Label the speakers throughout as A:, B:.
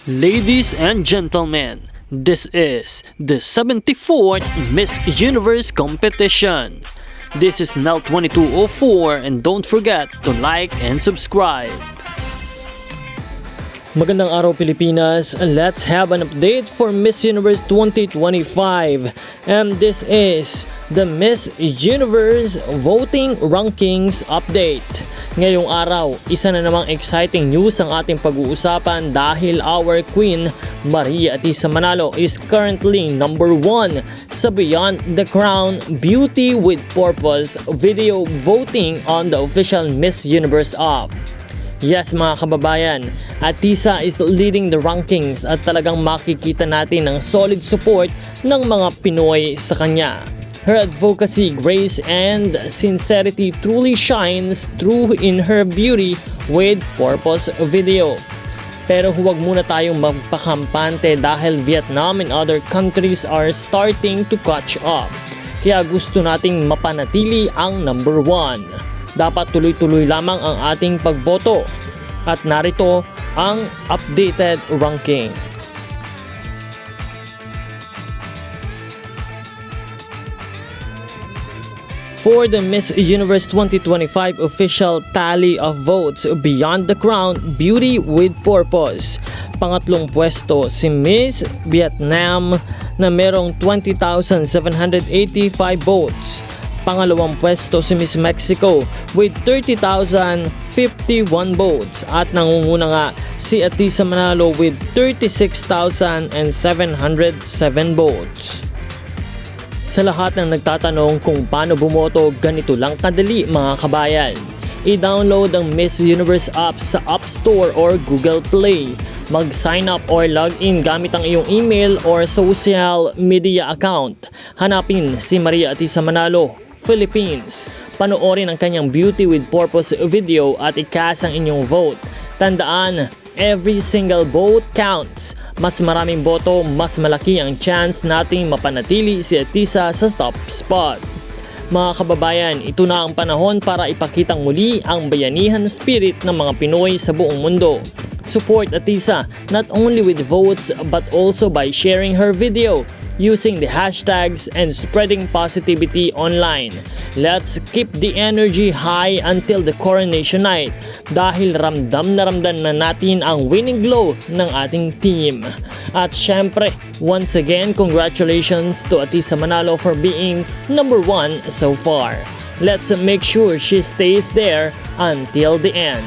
A: Ladies and gentlemen, this is the 74th Miss Universe competition. This is Nell 2204 and don't forget to like and subscribe. Magandang araw Pilipinas, let's have an update for Miss Universe 2025 and this is the Miss Universe voting rankings update. Ngayong araw, isa na namang exciting news ang ating pag-uusapan dahil our Queen Maria Atisa Manalo is currently number 1 sa Beyond the Crown Beauty with Purpose video voting on the official Miss Universe app. Yes mga kababayan, Atisa is leading the rankings at talagang makikita natin ang solid support ng mga Pinoy sa kanya. Her advocacy, grace, and sincerity truly shines through in her Beauty with Purpose video. Pero huwag muna tayong magpakampante dahil Vietnam and other countries are starting to catch up. Kaya gusto nating mapanatili ang number 1. Dapat tuloy-tuloy lamang ang ating pagboto. At narito ang updated ranking. For the Miss Universe 2025 official tally of votes, Beyond the Crown Beauty with Purpose, pangatlong pwesto si Miss Vietnam na merong 20,785 votes. Pangalawang pwesto si Miss Mexico with 30,051 votes at nangunguna nga si Atisa Manalo with 36,707 votes. Sa lahat ng nagtatanong kung paano bumoto, ganito lang kadali mga kabayan. I-download ang Miss Universe app sa App Store or Google Play. Mag-sign up or log in gamit ang iyong email or social media account. Hanapin si Maria Atisa Manalo, Philippines. Panoorin ang kanyang Beauty with Purpose video at i-cast ang inyong vote. Tandaan, every single vote counts. Mas maraming boto, mas malaki ang chance nating mapanatili si Atisa sa top spot. Mga kababayan, ito na ang panahon para ipakitang muli ang bayanihan spirit ng mga Pinoy sa buong mundo. Support Atisa not only with votes but also by sharing her video, using the hashtags and spreading positivity online. Let's keep the energy high until the coronation night dahil ramdam na natin ang winning glow ng ating team. At syempre, once again, congratulations to Atisa Manalo for being number 1 so far. Let's make sure she stays there until the end.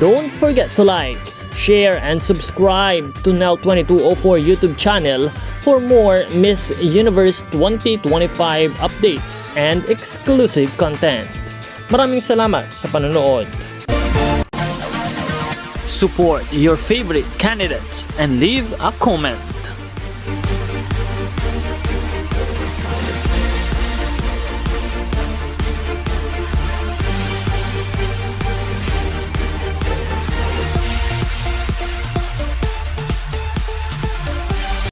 A: Don't forget to like, share, and subscribe to Nell 2204 YouTube channel for more Miss Universe 2025 updates and exclusive content. Maraming salamat sa panonood. Support your favorite candidates and leave a comment.